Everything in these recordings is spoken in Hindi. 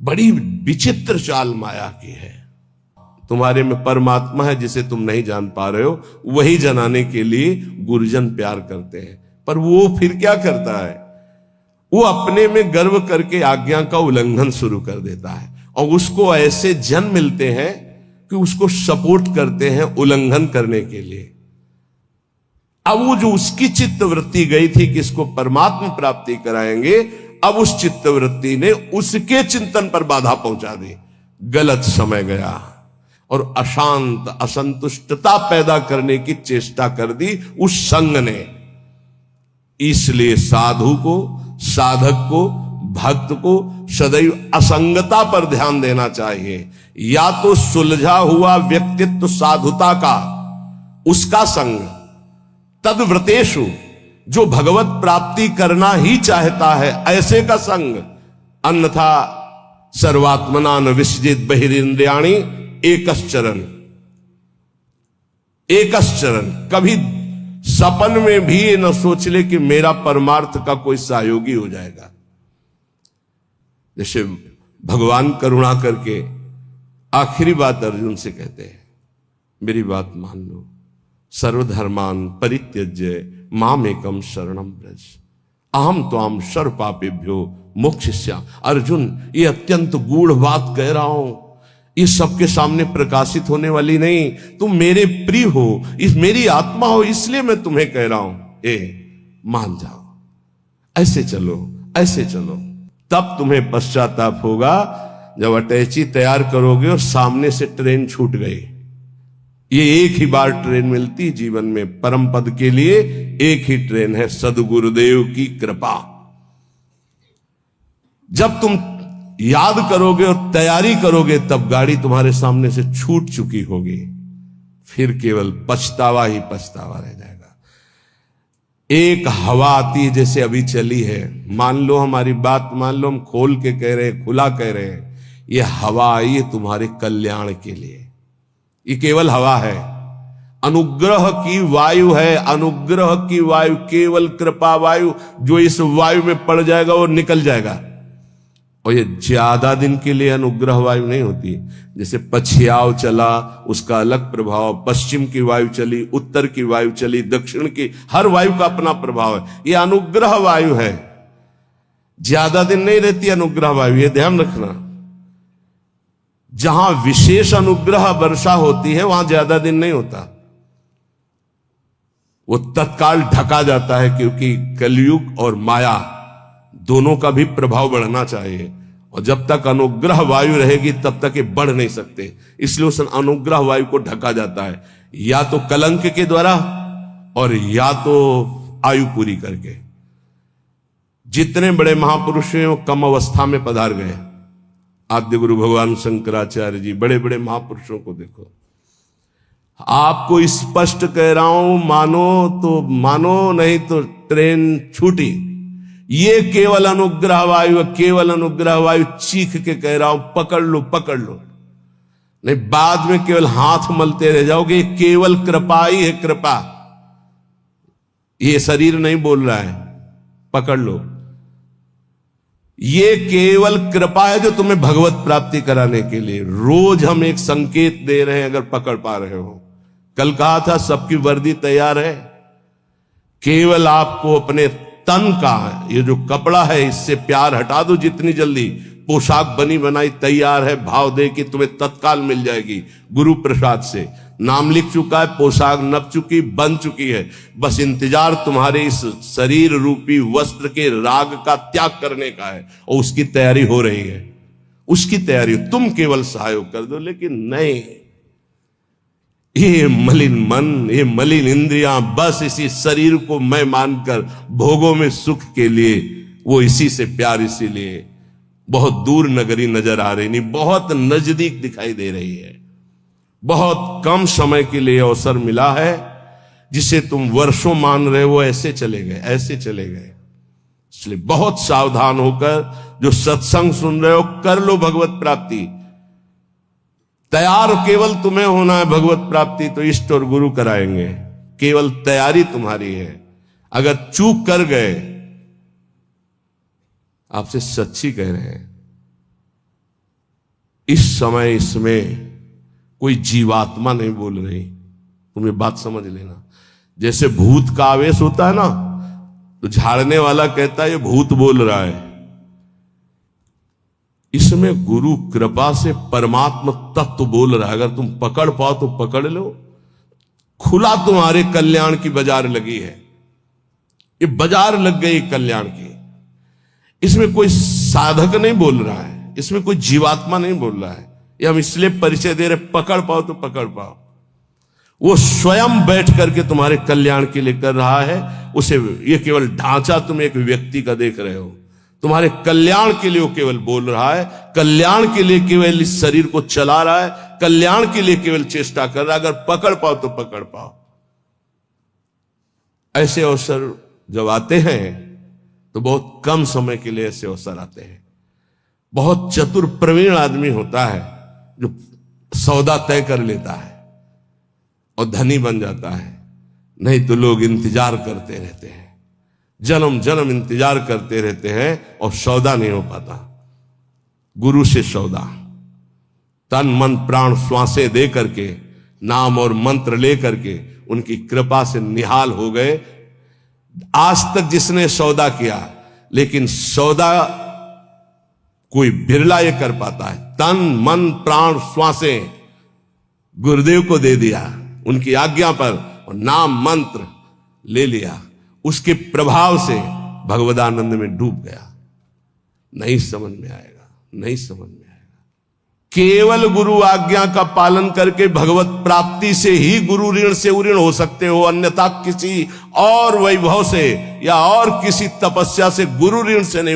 बड़ी विचित्र चाल माया की है। तुम्हारे में परमात्मा है जिसे तुम नहीं जान पा रहे हो, वही जनाने के लिए गुरुजन प्यार करते हैं। पर वो फिर क्या करता है, वो अपने में गर्व करके आज्ञा का उल्लंघन शुरू कर देता है, और उसको ऐसे जन मिलते हैं कि उसको सपोर्ट करते हैं उल्लंघन करने के लिए। अब वो जो उसकी चित्तवृत्ति गई थी कि इसको परमात्मा प्राप्ति कराएंगे, अब उस चित्तवृत्ति ने उसके चिंतन पर बाधा पहुंचा दी। गलत समय गया और अशांत असंतुष्टता पैदा करने की चेष्टा कर दी उस संग ने। इसलिए साधु को, साधक को, भक्त को सदैव असंगता पर ध्यान देना चाहिए। या तो सुलझा हुआ व्यक्तित्व साधुता का, उसका संग, तद्व्रतेषु जो भगवत प्राप्ति करना ही चाहता है ऐसे का संग, अन्यथा सर्वात्मना न विसजित बहिरिंद्रियाणि एकश्चरण। एकश्चरण, कभी सपन में भी ये न सोच ले कि मेरा परमार्थ का कोई सहयोगी हो जाएगा। जैसे भगवान करुणा करके आखिरी बात अर्जुन से कहते हैं, मेरी बात मान लो, सर्वधर्मान परित्यज्य मामेकम शरणम व्रज अहम त्वाम सर्व पापेभ्यो मोक्षयिष्यामि। अर्जुन, ये अत्यंत गूढ़ बात कह रहा हूं, ये सबके सामने प्रकाशित होने वाली नहीं। तुम मेरे प्रिय हो, इस मेरी आत्मा हो, इसलिए मैं तुम्हें कह रहा हूं, मान जाओ, ऐसे चलो, ऐसे चलो। तब तुम्हें पश्चाताप होगा जब अटैची तैयार करोगे और सामने से ट्रेन छूट गई। ये एक ही बार ट्रेन मिलती जीवन में, परम पद के लिए एक ही ट्रेन है, सदगुरुदेव की कृपा। जब तुम याद करोगे और तैयारी करोगे तब गाड़ी तुम्हारे सामने से छूट चुकी होगी, फिर केवल पछतावा ही पछतावा रह जाएगा। एक हवा आती है जैसे अभी चली है, मान लो हमारी बात मान लो, हम खोल के कह रहे हैं, खुला कह रहे हैं, ये हवा आई है तुम्हारे कल्याण के लिए। ये केवल हवा है, अनुग्रह की वायु है, अनुग्रह की वायु, केवल कृपा वायु। जो इस वायु में पड़ जाएगा वो निकल जाएगा, और ये ज्यादा दिन के लिए अनुग्रह वायु नहीं होती। जैसे पछियाव चला, उसका अलग प्रभाव, पश्चिम की वायु चली, उत्तर की वायु चली, दक्षिण की, हर वायु का अपना प्रभाव है। ये अनुग्रह वायु है, ज्यादा दिन नहीं रहती अनुग्रह वायु, ये ध्यान रखना। जहां विशेष अनुग्रह वर्षा होती है वहां ज्यादा दिन नहीं होता, वो तत्काल ढका जाता है, क्योंकि कलयुग और माया दोनों का भी प्रभाव बढ़ना चाहिए, और जब तक अनुग्रह वायु रहेगी तब तक ये बढ़ नहीं सकते। इसलिए उस अनुग्रह वायु को ढका जाता है, या तो कलंक के द्वारा और या तो आयु पूरी करके। जितने बड़े महापुरुष हैं वो कम अवस्था में पधार गए। आद्य गुरु भगवान शंकराचार्य जी, बड़े बड़े महापुरुषों को देखो। आपको स्पष्ट कह रहा हूं, मानो तो मानो, नहीं तो ट्रेन छूटी। ये केवल अनुग्रह वायु, केवल अनुग्रह वायु, चीख के कह रहा हूं, पकड़ लो, पकड़ लो, नहीं बाद में केवल हाथ मलते रह जाओगे। केवल कृपा ही है, कृपा। ये शरीर नहीं बोल रहा है, पकड़ लो। ये केवल कृपा है जो तुम्हें भगवत प्राप्ति कराने के लिए। रोज हम एक संकेत दे रहे हैं, अगर पकड़ पा रहे हो। कल कहा था सबकी वर्दी तैयार है, केवल आपको अपने तन का ये जो कपड़ा है इससे प्यार हटा दो जितनी जल्दी। पोशाक बनी बनाई तैयार है, भाव दे कि तुम्हें तत्काल मिल जाएगी गुरु प्रसाद से। नाम लिख चुका है, पोशाक नप चुकी, बन चुकी है, बस इंतजार तुम्हारे इस शरीर रूपी वस्त्र के राग का त्याग करने का है, और उसकी तैयारी हो रही है। उसकी तैयारी तुम केवल सहयोग कर दो। लेकिन नहीं, ये मलिन मन, ये मलिन इंद्रियां बस इसी शरीर को मैं मानकर भोगों में सुख के लिए, वो इसी से प्यार, इसीलिए बहुत दूर नगरी नजर आ रही नहीं, बहुत नजदीक दिखाई दे रही है। बहुत कम समय के लिए अवसर मिला है, जिसे तुम वर्षों मान रहे हो, ऐसे चले गए, ऐसे चले गए। इसलिए बहुत सावधान होकर जो सत्संग सुन रहे हो, कर लो भगवत प्राप्ति। तैयार केवल तुम्हें होना है भगवत प्राप्ति, तो इष्ट और गुरु कराएंगे। केवल तैयारी तुम्हारी है। अगर चूक कर गए, आपसे सच्ची कह रहे हैं, इस समय इसमें कोई जीवात्मा नहीं बोल रही। तुम ये बात समझ लेना। जैसे भूत का आवेश होता है ना, तो झाड़ने वाला कहता है ये भूत बोल रहा है। इसमें गुरु कृपा से परमात्मा तत्व बोल रहा है। अगर तुम पकड़ पाओ तो पकड़ लो। खुला तुम्हारे कल्याण की बाजार लगी है। ये बाजार लग गई कल्याण की। इसमें कोई साधक नहीं बोल रहा है, इसमें कोई जीवात्मा नहीं बोल रहा है। ये हम इसलिए परिचय दे रहे, पकड़ पाओ तो पकड़ पाओ। वो स्वयं बैठ करके तुम्हारे कल्याण के लिए कर रहा है। उसे ये केवल ढांचा तुम एक व्यक्ति का देख रहे हो, तुम्हारे कल्याण के लिए वो केवल बोल रहा है। कल्याण के लिए केवल इस शरीर को चला रहा है, कल्याण के लिए केवल चेष्टा कर रहा है। अगर पकड़ पाओ तो पकड़ पाओ। ऐसे अवसर जब आते हैं तो बहुत कम समय के लिए ऐसे अवसर आते हैं। बहुत चतुर प्रवीण आदमी होता है जो सौदा तय कर लेता है और धनी बन जाता है। नहीं तो लोग इंतजार करते रहते हैं, जन्म जन्म इंतजार करते रहते हैं और सौदा नहीं हो पाता। गुरु से सौदा, तन मन प्राण श्वासें दे करके, नाम और मंत्र ले करके उनकी कृपा से निहाल हो गए। आज तक जिसने सौदा किया, लेकिन सौदा कोई बिरला ये कर पाता है। तन मन प्राण श्वासें गुरुदेव को दे दिया उनकी आज्ञा पर, और नाम मंत्र ले लिया, उसके प्रभाव से भगवदानंद में डूब गया। नहीं समझ में आएगा, नहीं समझ में आएगा। केवल गुरु आज्ञा का पालन करके भगवत प्राप्ति से ही गुरु ऋण से उऋण हो सकते हो। अन्यथा किसी और वैभव से या और किसी तपस्या से गुरु ऋण से नहीं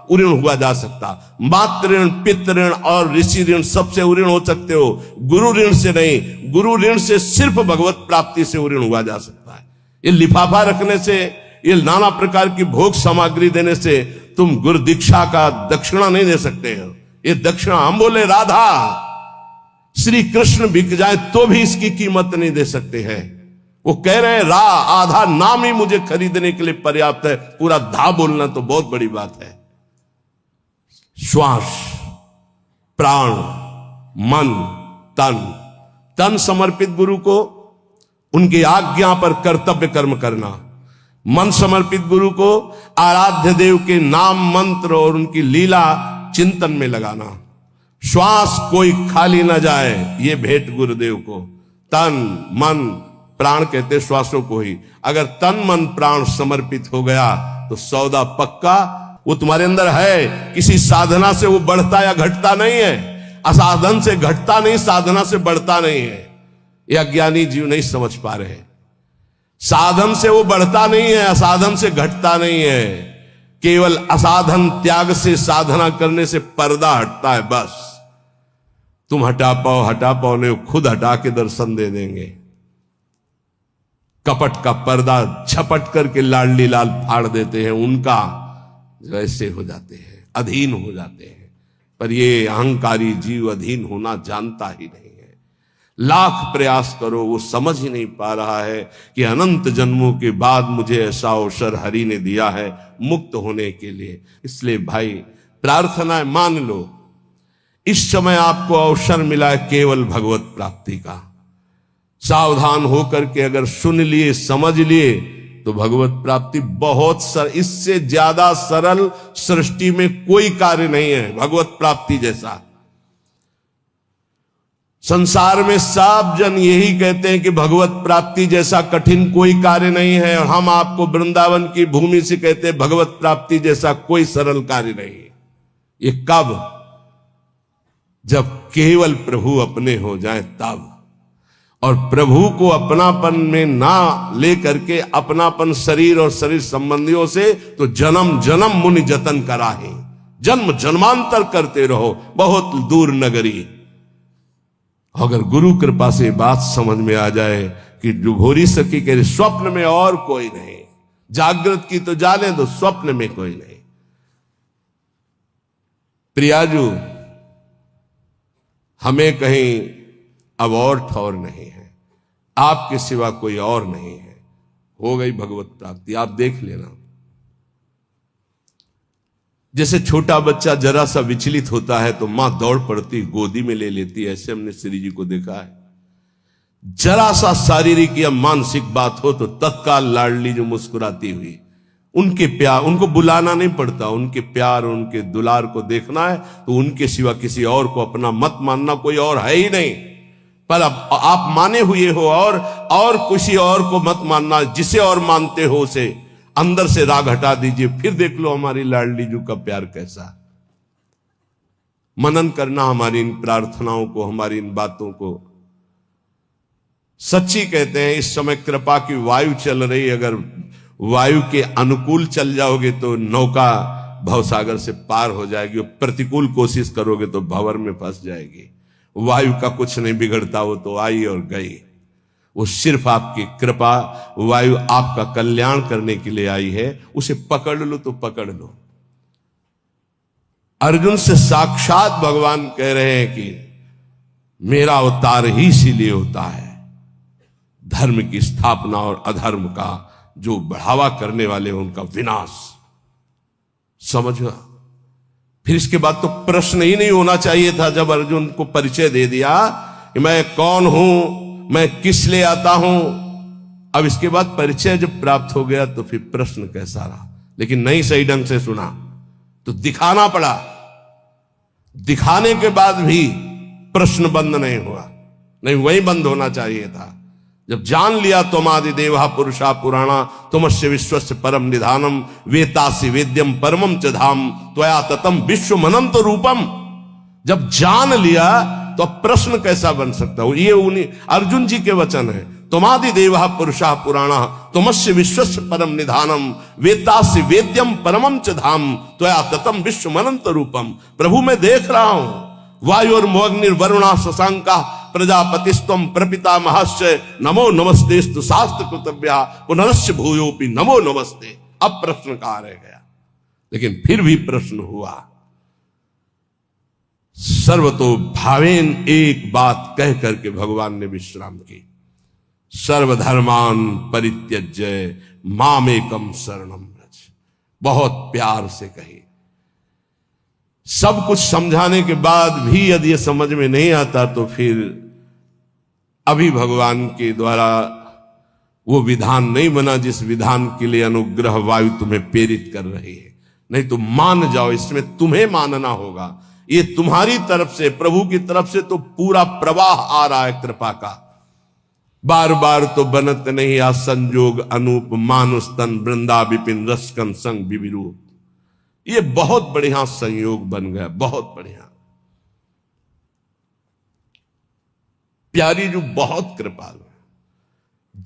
उऋण हुआ जा सकता। मातृ ऋण, पितृ ऋण और ऋषि ऋण सबसे उऋण हो सकते हो, गुरु ऋण से नहीं। गुरु ऋण से सिर्फ भगवत प्राप्ति से उऋण हुआ जा सकता है। ये लिफाफा रखने से, ये नाना प्रकार की भोग सामग्री देने से तुम गुरु दीक्षा का दक्षिणा नहीं दे सकते हो। ये दक्षिणा, हम बोले राधा श्री कृष्ण बिक जाए तो भी इसकी कीमत नहीं दे सकते हैं। वो कह रहे हैं आधा नाम ही मुझे खरीदने के लिए पर्याप्त है। पूरा धा बोलना तो बहुत बड़ी बात है। श्वास, प्राण, मन, तन समर्पित गुरु को, उनकी आज्ञा पर कर्तव्य कर्म करना। मन समर्पित गुरु को आराध्य देव के नाम मंत्र और उनकी लीला चिंतन में लगाना। श्वास कोई खाली ना जाए, ये भेंट गुरुदेव को। तन मन प्राण कहते श्वासों को ही। अगर तन मन प्राण समर्पित हो गया तो सौदा पक्का। वो तुम्हारे अंदर है, किसी साधना से वो बढ़ता या घटता नहीं है। असाधन से घटता नहीं, साधना से बढ़ता नहीं है। ये अज्ञानी जीव नहीं समझ पा रहे। साधन से वो बढ़ता नहीं है, असाधन से घटता नहीं है। केवल असाधन त्याग से साधना करने से पर्दा हटता है। बस तुम हटा पाओ नहीं, खुद हटा के दर्शन दे देंगे। कपट का पर्दा झपट करके लाडली लाल फाड़ देते हैं, उनका वैसे हो जाते हैं, अधीन हो जाते हैं। पर ये अहंकारी जीव अधीन होना जानता ही नहीं है। लाख प्रयास करो, वो समझ ही नहीं पा रहा है कि अनंत जन्मों के बाद मुझे ऐसा अवसर हरि ने दिया है मुक्त होने के लिए। इसलिए भाई प्रार्थना है, मान लो इस समय आपको अवसर मिला है केवल भगवत प्राप्ति का। सावधान होकर के अगर सुन लिए, समझ लिए तो भगवत प्राप्ति बहुत इससे ज्यादा सरल सृष्टि में कोई कार्य नहीं है भगवत प्राप्ति जैसा। संसार में सब जन यही कहते हैं कि भगवत प्राप्ति जैसा कठिन कोई कार्य नहीं है, और हम आपको वृंदावन की भूमि से कहते हैं भगवत प्राप्ति जैसा कोई सरल कार्य नहीं है। ये कब? जब केवल प्रभु अपने हो जाए तब। और प्रभु को अपनापन में ना लेकर के अपनापन शरीर और शरीर संबंधियों से तो जन्म जन्म मुनि जतन कराहे, जन्म जन्मांतर करते रहो बहुत दूर नगरी। अगर गुरु कृपा से बात समझ में आ जाए कि डुभोरी सखी के स्वप्न में और कोई नहीं, जागृत की तो जाने दो, स्वप्न में कोई नहीं। प्रियाजू, हमें कहीं अब और ठौर नहीं है, आपके सिवा कोई और नहीं है। हो गई भगवत प्राप्ति, आप देख लेना। जैसे छोटा बच्चा जरा सा विचलित होता है तो मां दौड़ पड़ती गोदी में ले लेती है, ऐसे हमने श्री जी को देखा है। जरा सा शारीरिक या मानसिक बात हो तो तत्काल लाडली जो मुस्कुराती हुई, उनके प्यार, उनको बुलाना नहीं पड़ता, उनके प्यार उनके दुलार को देखना है तो उनके सिवा किसी और को अपना मत मानना, कोई और है ही नहीं। पर अब आप माने हुए हो और किसी और को मत मानना, जिसे और मानते हो उसे अंदर से राग हटा दीजिए, फिर देख लो हमारी लाडली जू का प्यार कैसा। मनन करना हमारी इन प्रार्थनाओं को, हमारी इन बातों को। सच्ची कहते हैं इस समय कृपा की वायु चल रही, अगर वायु के अनुकूल चल जाओगे तो नौका भवसागर से पार हो जाएगी, और प्रतिकूल कोशिश करोगे तो भंवर में फंस जाएगी। वायु का कुछ नहीं बिगड़ता, वो तो आई और गई। वो सिर्फ आपकी कृपा, वायु आपका कल्याण करने के लिए आई है, उसे पकड़ लो तो पकड़ लो। अर्जुन से साक्षात भगवान कह रहे हैं कि मेरा अवतार ही इसीलिए होता है, धर्म की स्थापना और अधर्म का जो बढ़ावा करने वाले हैं उनका विनाश। समझा? फिर इसके बाद तो प्रश्न ही नहीं होना चाहिए था जब अर्जुन को परिचय दे दिया कि मैं कौन हूं, मैं किस लिए आता हूं। अब इसके बाद परिचय जब प्राप्त हो गया तो फिर प्रश्न कैसा रहा, लेकिन नहीं सही ढंग से सुना तो दिखाना पड़ा। दिखाने के बाद भी प्रश्न बंद नहीं हुआ, नहीं वही बंद होना चाहिए था। जब जान लिया त्वमादि देवा पुरुषा पुराणा तुमस्य विश्वस्य परम निधानम वेतासि वेद्यम परमम च धाम त्वया ततम विश्वमनंत रूपम, जब जान लिया तो प्रश्न कैसा बन सकता हो। ये उन्हीं अर्जुन जी के वचन है, त्वमादि देवा पुरुषा पुराणा तुमस्य विश्वस्य परम निधानम वेतासि वेद्यम परमम च धाम त्वया ततम विश्वमनंत रूपम। प्रभु मैं देख रहा हूं, वायुर्मोग्निर्वरुणा शशांका प्रजापतिस्त्वं प्रपितामहश्च नमो नमस्तेस्तु शास्त्र कृतव्या पुनरस्य भूयोपि नमो नमस्ते। अब प्रश्न कहां रह गया, लेकिन फिर भी प्रश्न हुआ। सर्वतो भावेन एक बात कह करके भगवान ने विश्राम की, सर्वधर्मान परित्यज्य मामेकम शरणम व्रज। बहुत प्यार से कही। सब कुछ समझाने के बाद भी यदि ये समझ में नहीं आता तो फिर अभी भगवान के द्वारा वो विधान नहीं बना जिस विधान के लिए अनुग्रह वायु तुम्हें प्रेरित कर रही है। नहीं तो मान जाओ, इसमें तुम्हें मानना होगा। ये तुम्हारी तरफ से, प्रभु की तरफ से तो पूरा प्रवाह आ रहा है कृपा का। बार बार तो बनत नहीं आ संजोग अनूप मानुष तन वृंदा विपिन रसकन संग विविरूप। ये बहुत बढ़िया संयोग बन गया, बहुत बढ़िया। प्यारी जो बहुत कृपालु,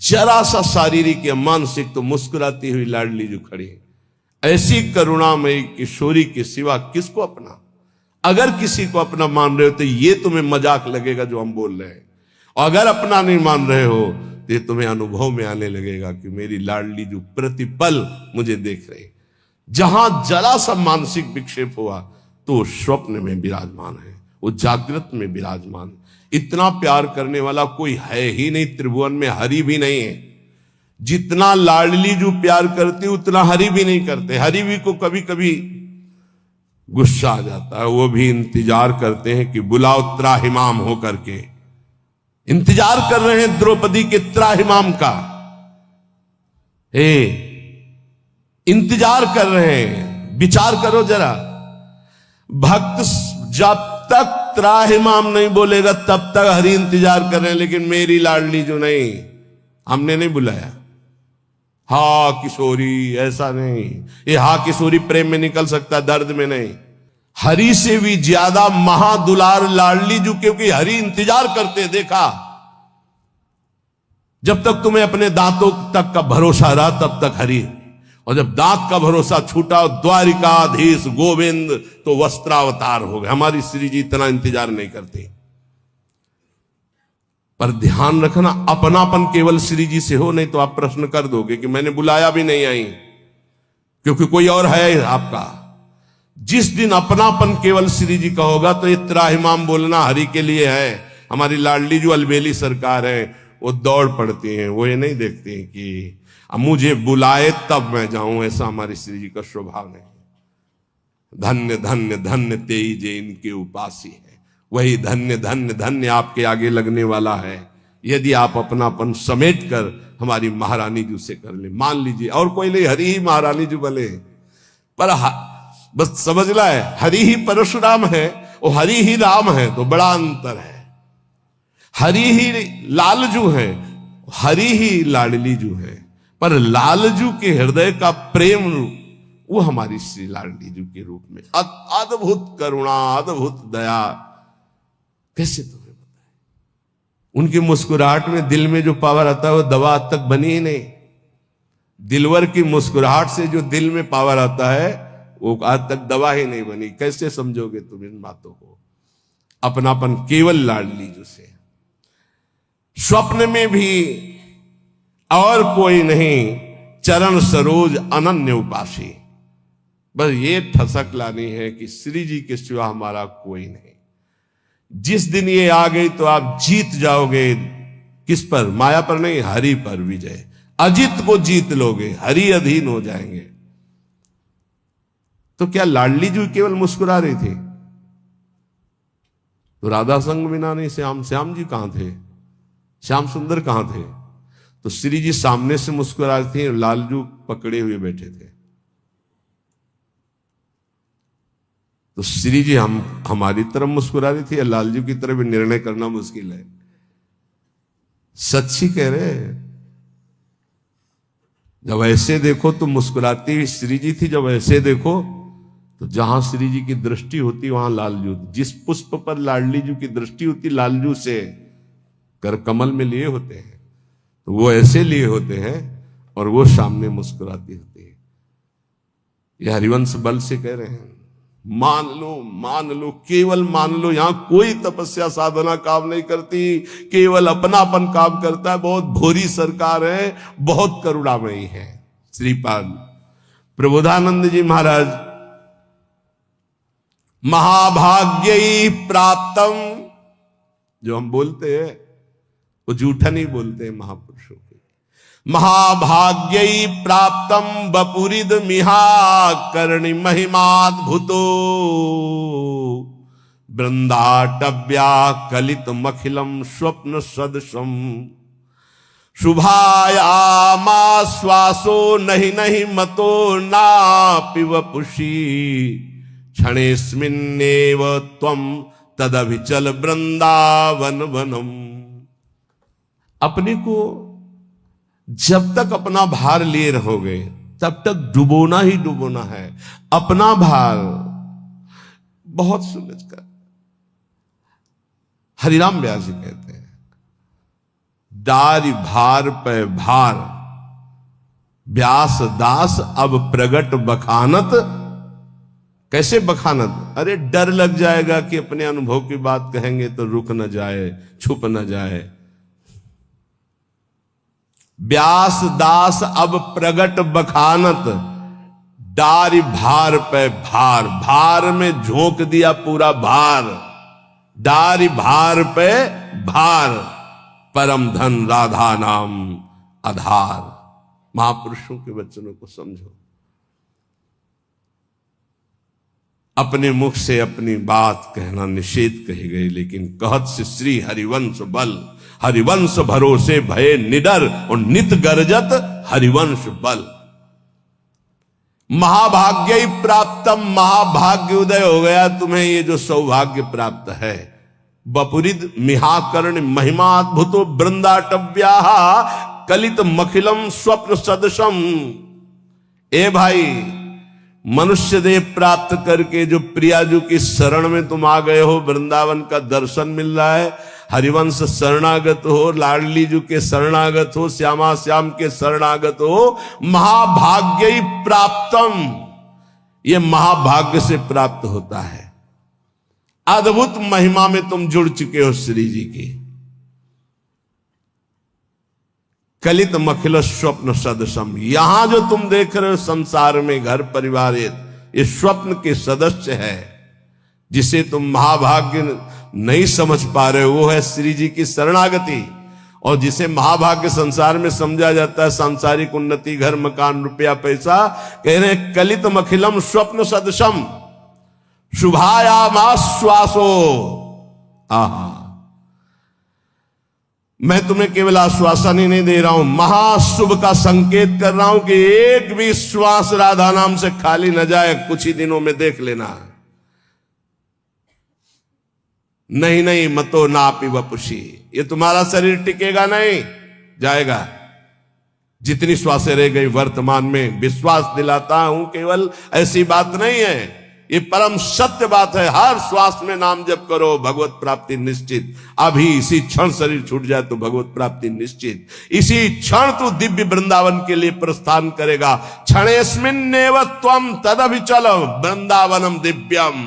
जरा सा शारीरिक या मानसिक तो मुस्कुराती हुई लाडली जो खड़ी है, ऐसी करुणामयी किशोरी के सिवा किसको अपना। अगर किसी को अपना मान रहे हो तो ये तुम्हें मजाक लगेगा जो हम बोल रहे हैं, और अगर अपना नहीं मान रहे हो तो ये तुम्हें अनुभव में आने लगेगा कि मेरी लाडली जो प्रतिपल मुझे देख रही। जहां जरा सा मानसिक विक्षेप हुआ तो स्वप्न में विराजमान है, वो जागृत में विराजमान। इतना प्यार करने वाला कोई है ही नहीं त्रिभुवन में, हरि भी नहीं है। जितना लाडली जो प्यार करती उतना हरि भी नहीं करते। हरि भी को कभी कभी गुस्सा आ जाता है, वो भी इंतजार करते हैं कि बुलाओ त्राहिमाम होकर के। इंतजार कर रहे हैं द्रौपदी के त्राहिमाम का, इंतजार कर रहे हैं। विचार करो जरा, भक्त जब तक त्राहिमाम नहीं बोलेगा तब तक हरि इंतजार कर रहे हैं, लेकिन मेरी लाडली जो नहीं, हमने नहीं बुलाया। हा किशोरी, ऐसा नहीं। ये हा किशोरी प्रेम में निकल सकता, दर्द में नहीं। हरि से भी ज्यादा महादुलार लाडली जो, क्योंकि हरि इंतजार करते देखा। जब तक तुम्हें अपने दांतों तक का भरोसा रहा तब तक हरि, और जब दांत का भरोसा छूटा द्वारिकाधीश गोविंद तो वस्त्रावतार हो गए। हमारी श्री जी इतना इंतजार नहीं करते। पर ध्यान रखना, अपनापन केवल श्री जी से हो, नहीं तो आप प्रश्न कर दोगे कि मैंने बुलाया भी नहीं आई, क्योंकि कोई और है आपका। जिस दिन अपनापन केवल श्री जी का होगा तो ये त्राहिमाम बोलना हरि के लिए है। हमारी लाडली जो अलबेली सरकार है वो दौड़ पड़ती हैं, वो ये नहीं देखती हैं कि अब मुझे बुलाए तब मैं जाऊं, ऐसा हमारी श्री जी का स्वभाव नहीं। धन्य धन्य धन्य तेई जे इनके उपासी है। वही धन्य धन्य धन्य आपके आगे लगने वाला है यदि आप अपनापन समेट कर हमारी महारानी जी से कर ले। मान लीजिए और कोई नहीं, हरि ही महारानी जी बने, पर बस समझ ला है हरि ही परशुराम है और हरि ही राम है, तो बड़ा अंतर है। हरि ही लालजू है, हरि ही लाडलीजू है, पर लालजू के हृदय का प्रेम रूप वो हमारी श्री लाडलीजू के रूप में अद्भुत करुणा, अद्भुत दया। कैसे तुम्हें बताए? उनकी मुस्कुराहट में दिल में जो पावर आता है वो दवा आज तक बनी ही नहीं। दिलवर की मुस्कुराहट से जो दिल में पावर आता है वो आज तक दवा ही नहीं बनी। कैसे समझोगे तुम इन बातों को? अपनापन केवल लाडलीजू से। स्वप्न में भी और कोई नहीं, चरण सरोज अनन्य उपासी। बस ये ठसक लानी है कि श्री जी के सिवा हमारा कोई नहीं। जिस दिन ये आ गई तो आप जीत जाओगे। किस पर? माया पर नहीं, हरि पर विजय। अजित को जीत लोगे, हरि अधीन हो जाएंगे। तो क्या लाडली जी केवल मुस्कुरा रही थी? तो राधा संग बिना नहीं श्याम जी कहां थे? श्याम सुंदर कहां थे? तो श्री जी सामने से मुस्कुरा रही थी, लालजू पकड़े हुए बैठे थे। तो श्री जी हमारी तरफ मुस्कुरा रही थी या लालजू की तरफ? निर्णय करना मुश्किल है। सच्ची कह रहे हैं। जब ऐसे देखो तो मुस्कुराती हुई श्री जी थी, जब ऐसे देखो तो जहां श्री जी की दृष्टि होती वहां लालजू। जिस पुष्प पर लाडलीजू की दृष्टि होती लालजू से कर कमल में लिए होते हैं, तो वो ऐसे लिए होते हैं और वो सामने मुस्कुराती होती है। ये हरिवंश बल से कह रहे हैं। मान लो, केवल मान लो। यहां कोई तपस्या साधना काम नहीं करती, केवल अपनापन काम करता है। बहुत भोरी सरकार है, बहुत करुणामयी है। श्रीपाद प्रबोधानंद जी महाराज, महाभाग्यई प्राप्तम, जो हम बोलते हैं वो झूठा नहीं बोलते हैं महापुरुषों के। महाभाग्यई प्राप्तम बपुरिद मिहा कर्णि महिमाद्भुतो वृंदाटव्या कलित मखिलम स्वप्न सदृशम शुभायामाश्वासो नहीं नहीं मतो नापि वपुषी क्षणेस्मिन्नेव त्वं तदभिचल वृंदावन वनम। अपने को जब तक अपना भार लिए रहोगे तब तक डुबोना ही डुबोना है। अपना भार बहुत सुलझ कर। हरिराम व्यास जी कहते हैं, डारी भार पे भार व्यास दास अब प्रगट बखानत। कैसे बखानत? अरे डर लग जाएगा कि अपने अनुभव की बात कहेंगे तो रुक न जाए, छुप न जाए। व्यास दास अब प्रगट बखानत, डारी भार पे भार। भार में झोंक दिया पूरा भार, डारी भार पे भार। परम धन राधा नाम आधार। महापुरुषों के वचनों को समझो। अपने मुख से अपनी बात कहना निषेध कही गई, लेकिन कहत से श्री हरिवंश बल। हरिवंश भरोसे भय निडर और नित गर्जत हरिवंश बल। महाभाग्य प्राप्तम, महाभाग्य उदय हो गया तुम्हें, ये जो सौभाग्य प्राप्त है। बपुरिद मिहाकर्ण महिमाद्भुतो वृंदाटव्या कलित मखिलम स्वप्न सदृशम। ए भाई, मनुष्य देह प्राप्त करके जो प्रियाजू की शरण में तुम आ गए हो, वृंदावन का दर्शन मिल रहा है। हरिवंश शरणागत हो, लाडलीजू के शरणागत हो, श्यामा श्याम के शरणागत हो। महाभाग्य प्राप्तम, ये महाभाग्य से प्राप्त होता है। अद्भुत महिमा में तुम जुड़ चुके हो श्री जी की। कलित मखिल स्वप्न सदृशम, यहां जो तुम देख रहे हो संसार में घर परिवार, ये स्वप्न के सदस्य है। जिसे तुम महाभाग्य नहीं समझ पा रहे हो वो है श्री जी की शरणागति। और जिसे महाभाग्य संसार में समझा जाता है सांसारिक उन्नति, घर मकान रुपया पैसा, कह रहे हैं कलित मखिलम स्वप्न सदृशम। शुभायामाश्वासो। आहा, मैं तुम्हें केवल आश्वासन ही नहीं दे रहा हूं, महाशुभ का संकेत कर रहा हूं कि एक भी श्वास राधा नाम से खाली न जाए। कुछ ही दिनों में देख लेना। नहीं नहीं मतो नापी वपुषी, ये तुम्हारा शरीर टिकेगा नहीं, जाएगा। जितनी श्वासें रह गई वर्तमान में, विश्वास दिलाता हूं केवल ऐसी बात नहीं है, ये परम सत्य बात है। हर श्वास में नाम जप करो, भगवत प्राप्ति निश्चित। अभी इसी क्षण शरीर छूट जाए तो भगवत प्राप्ति निश्चित। इसी क्षण तू दिव्य वृंदावन के लिए प्रस्थान करेगा। क्षणेस्मिन्नेव त्वं तदभिचल वृंदावनम दिव्यम।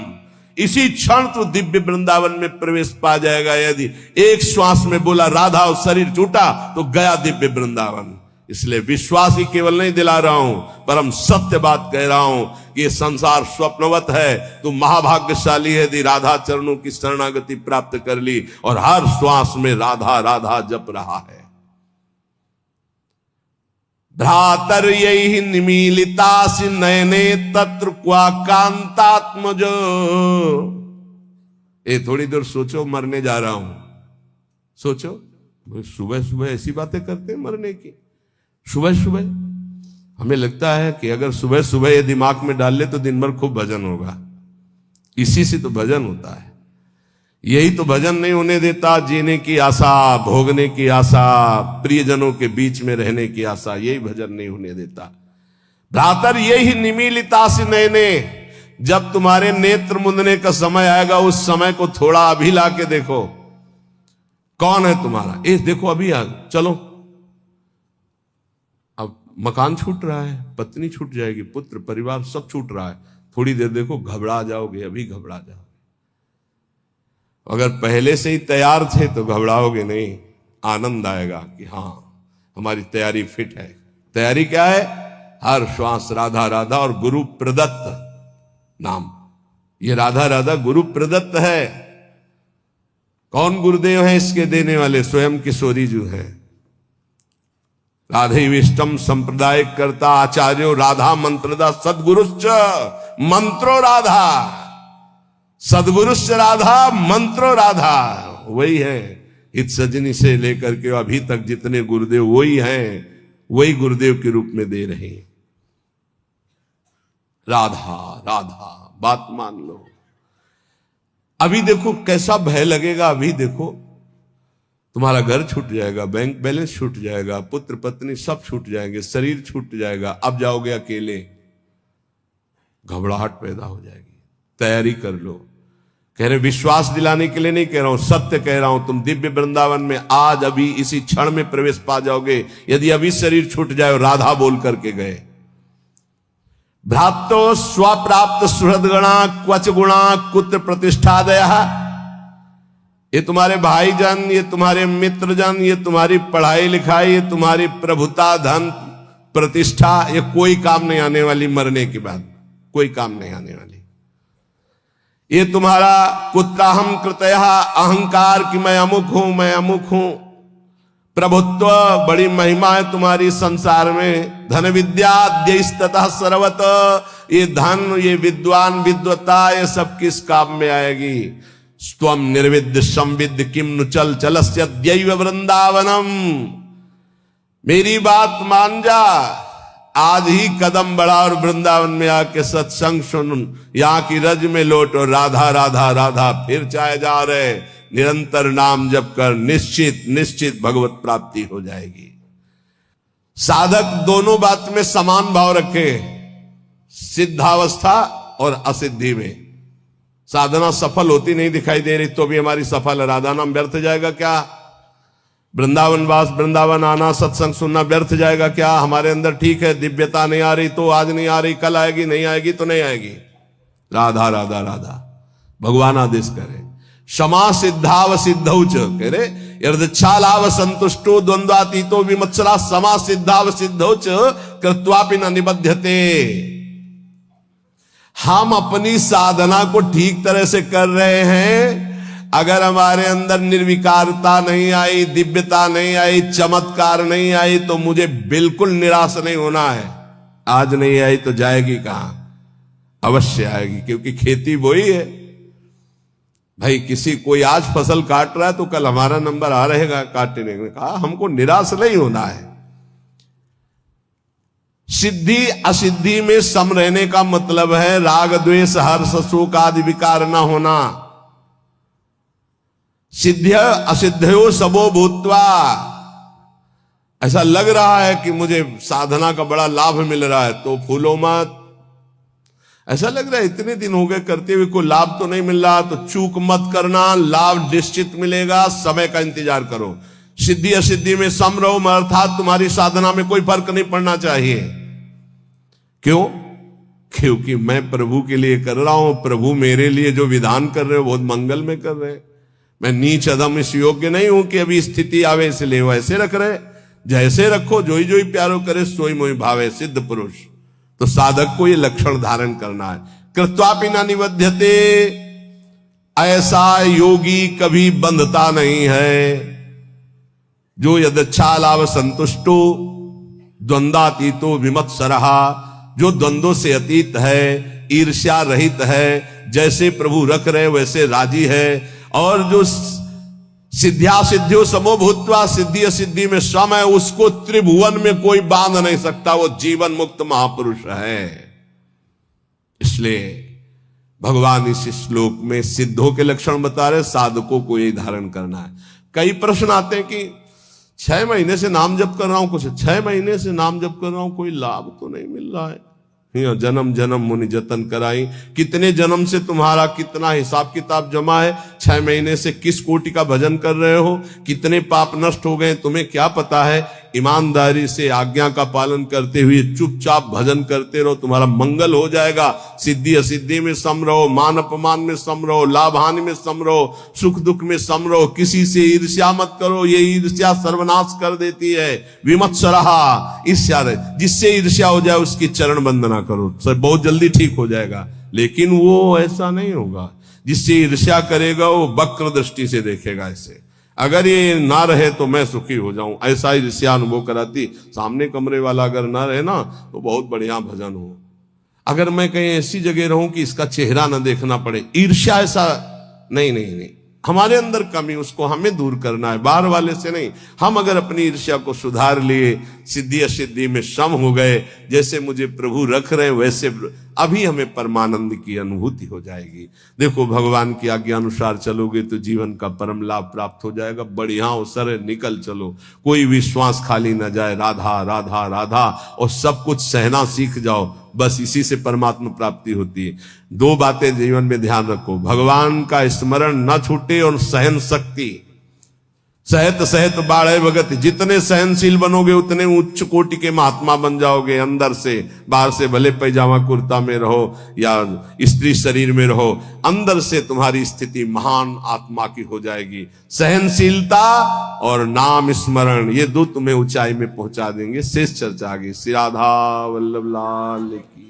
इसी क्षण तू दिव्य वृंदावन में प्रवेश पा जाएगा। यदि एक श्वास में बोला राधा और शरीर छूटा तो गया दिव्य वृंदावन। इसलिए विश्वास ही केवल नहीं दिला रहा हूं, परम सत्य बात कह रहा हूं कि ये संसार स्वप्नवत है। तू महाभाग्यशाली है यदि राधा चरणों की शरणागति प्राप्त कर ली और हर श्वास में राधा राधा जप रहा है। भ्रातर यही निमीलितासि नयने तत्र क्वा कांतात्मजो। ये थोड़ी देर सोचो, मरने जा रहा हूं, सोचो। सुबह सुबह ऐसी बातें करते हैं मरने की। सुबह सुबह हमें लगता है कि अगर सुबह सुबह ये दिमाग में डाल ले तो दिन भर खूब भजन होगा। इसी से तो भजन होता है। यही तो भजन नहीं होने देता जीने की आशा, भोगने की आशा, प्रियजनों के बीच में रहने की आशा, यही भजन नहीं होने देता। भ्रातर यही निमीलितासि नयने, जब तुम्हारे नेत्र मुंदने का समय आएगा उस समय को थोड़ा अभी ला के देखो। कौन है तुम्हारा? देखो अभी आ, चलो। अब मकान छूट रहा है, पत्नी छूट जाएगी, पुत्र परिवार सब छूट रहा है। थोड़ी देर देखो, घबरा जाओगे, अभी घबरा जाओगे। अगर पहले से ही तैयार थे तो घबराओगे नहीं, आनंद आएगा कि हां हमारी तैयारी फिट है। तैयारी क्या है? हर श्वास राधा राधा और गुरु प्रदत्त नाम। ये राधा राधा गुरु प्रदत्त है। कौन गुरुदेव है इसके देने वाले? स्वयं किशोरी जी हैं। राधे विष्टम संप्रदाय करता आचार्यो राधा मंत्रदा सदगुरुश्च मंत्रो राधा। सदगुरुश्च राधा मंत्रो राधा, वही है। इत सजनी से लेकर के अभी तक जितने गुरुदेव वही हैं, वही गुरुदेव के रूप में दे रहे हैं। राधा राधा, बात मान लो। अभी देखो कैसा भय लगेगा। अभी देखो तुम्हारा घर छूट जाएगा, बैंक बैलेंस छूट जाएगा, पुत्र पत्नी सब छूट जाएंगे, शरीर छूट जाएगा। अब जाओगे अकेले, घबराहट पैदा हो जाएगी। तैयारी कर लो। कह रहे विश्वास दिलाने के लिए नहीं कह रहा हूं, सत्य कह रहा हूं। तुम दिव्य वृंदावन में आज अभी इसी क्षण में प्रवेश पा जाओगे यदि अभी शरीर छूट जाए और राधा बोल करके गए। भ्रातो स्वप्राप्त सुहृदगणा क्वच गुणा कुत्र प्रतिष्ठादय। ये तुम्हारे भाईजन, ये तुम्हारे मित्रजन, ये तुम्हारी पढ़ाई लिखाई, ये तुम्हारी प्रभुता, धन, प्रतिष्ठा, ये कोई काम नहीं आने वाली। मरने के बाद कोई काम नहीं आने वाली। ये तुम्हारा कुत्राहम कृतयः अहंकार कि मैं अमुक हूं, मैं अमुक हूं, प्रभुत्व, बड़ी महिमा है तुम्हारी संसार में। धन विद्याद्यस्ततः सर्वत, ये धन, ये विद्वान, विद्वता, ये सब किस काम में आएगी? स्वम निर्विद्य संविद्य किम नु चल चलस्य दैव वृंदावनम। मेरी बात मान जा, आज ही कदम बढ़ा और वृंदावन में आके सत्संग सुन, यहां की रज में लौट और राधा राधा राधा फिर चाहे जा रहे। निरंतर नाम जप कर, निश्चित निश्चित भगवत प्राप्ति हो जाएगी। साधक दोनों बात में समान भाव रखे, सिद्धावस्था और असिद्धि में। साधना सफल होती नहीं दिखाई दे रही तो भी हमारी सफल है। राधा नाम व्यर्थ जाएगा क्या? वृंदावन वास, वृंदावन आना, सत्संग सुनना व्यर्थ जाएगा क्या? हमारे अंदर ठीक है, दिव्यता नहीं आ रही तो आज नहीं आ रही, कल आएगी, नहीं आएगी तो नहीं आएगी। राधा राधा राधा, भगवान आदेश करे। क्षमा सिद्धाव सिद्धौच, कह रहे यदच्छालाव संतुष्टो द्वंद्वातीतो विमत्सरा समा सिद्धाव सिद्धौच कृत्वापि न निबध्यते। हम अपनी साधना को ठीक तरह से कर रहे हैं, अगर हमारे अंदर निर्विकारता नहीं आई, दिव्यता नहीं आई, चमत्कार नहीं आई तो मुझे बिल्कुल निराश नहीं होना है। आज नहीं आई तो जाएगी कहां? अवश्य आएगी, क्योंकि खेती वही है भाई। किसी कोई आज फसल काट रहा है तो कल हमारा नंबर आ रहेगा काटने में। कहा हमको निराश नहीं होना है। सिद्धि असिद्धि में सम रहने का मतलब है राग द्वेष हर्ष शोक आदि विकार न होना। सिद्ध असिद्धयो सबो भूत्वा। ऐसा लग रहा है कि मुझे साधना का बड़ा लाभ मिल रहा है तो फूलो मत। ऐसा लग रहा है इतने दिन हो गए करते हुए कोई लाभ तो नहीं मिल रहा, तो चूक मत करना, लाभ निश्चित मिलेगा, समय का इंतजार करो। सिद्धि असिद्धि में सम रहो, अर्थात तुम्हारी साधना में कोई फर्क नहीं पड़ना चाहिए। क्यों? क्योंकि मैं प्रभु के लिए कर रहा हूं, प्रभु मेरे लिए जो विधान कर रहे हो बहुत मंगल में कर रहे हैं। मैं नीच अधम इस योग्य नहीं हूं कि अभी स्थिति आवे इसलिए वैसे रख रहे। जैसे रखो, जोई जोई प्यारो करे सोई मोई भावे, सिद्ध पुरुष। तो साधक को ये लक्षण धारण करना है। कृत्वापि न निबध्यते, ऐसा योगी कभी बंधता नहीं है। जो यदच्छा लाभ संतुष्टो द्वंद्वातीतो विमत्सरहा, जो द्वंद्वों से अतीत है, ईर्ष्या रहित है, जैसे प्रभु रख रहे वैसे राजी है। और जो सिद्ध्या सिद्धियों समो भूत्वा, सिद्धि असिद्धि में सम है, उसको त्रिभुवन में कोई बांध नहीं सकता। वो जीवन मुक्त महापुरुष है। इसलिए भगवान इस श्लोक में सिद्धों के लक्षण बता रहे, साधकों को ये धारण करना है। कई प्रश्न आते हैं कि 6 महीने से नाम जप कर रहा हूं, कुछ 6 महीने से नाम जप कर रहा हूं, कोई लाभ तो नहीं मिल रहा है। जन्म जन्म मुनि जतन कराई। कितने जन्म से तुम्हारा कितना हिसाब किताब जमा है? 6 महीने से किस कोटि का भजन कर रहे हो? कितने पाप नष्ट हो गए तुम्हें क्या पता है? ईमानदारी से आज्ञा का पालन करते हुए चुपचाप भजन करते रहो, तुम्हारा मंगल हो जाएगा। सिद्धि असिद्धि में सम रहो, मान अपमान में सम रहो, लाभ हानि में सम रहो, सुख दुख में सम रहो। किसी से ईर्ष्या मत करो, ये ईर्ष्या सर्वनाश कर देती है। विमत्सरहा, ईर्ष्या, जिससे ईर्ष्या हो जाए उसकी चरण वंदना करो, सर बहुत जल्दी ठीक हो जाएगा। लेकिन वो ऐसा नहीं होगा। जिससे ईर्ष्या करेगा वो वक्र दृष्टि से देखेगा। ऐसे अगर ये ना रहे तो मैं सुखी हो जाऊं, ऐसा ईर्ष्या अनुभव कराती। सामने कमरे वाला अगर ना रहे ना तो बहुत बढ़िया भजन हो। अगर मैं कहीं ऐसी जगह रहूं कि इसका चेहरा ना देखना पड़े, ईर्ष्या ऐसा नहीं, हमारे अंदर कमी, उसको हमें दूर करना है, बाहर वाले से नहीं। हम अगर अपनी ईर्ष्या को सुधार लिए, सिद्धि असिद्धि में सम हो गए, जैसे मुझे प्रभु रख रहे वैसे अभी हमें परमानंद की अनुभूति हो जाएगी। देखो भगवान की आज्ञा अनुसार चलोगे तो जीवन का परम लाभ प्राप्त हो जाएगा। बढ़िया अवसर है, निकल चलो, कोई विश्वास खाली न जाए। राधा राधा राधा, और सब कुछ सहना सीख जाओ, बस इसी से परमात्मा प्राप्ति होती है। 2 बातें जीवन में ध्यान रखो, भगवान का स्मरण न छूटे और सहन शक्ति। सहत सहत बाढ़े भगत, जितने सहनशील बनोगे उतने उच्च कोटि के महात्मा बन जाओगे। अंदर से, बाहर से भले पैजामा कुर्ता में रहो या स्त्री शरीर में रहो, अंदर से तुम्हारी स्थिति महान आत्मा की हो जाएगी। सहनशीलता और नाम स्मरण, ये 2 तुम्हें ऊंचाई में पहुंचा देंगे। शेष चर्चा आगे। श्री राधा वल्लभ लाल की।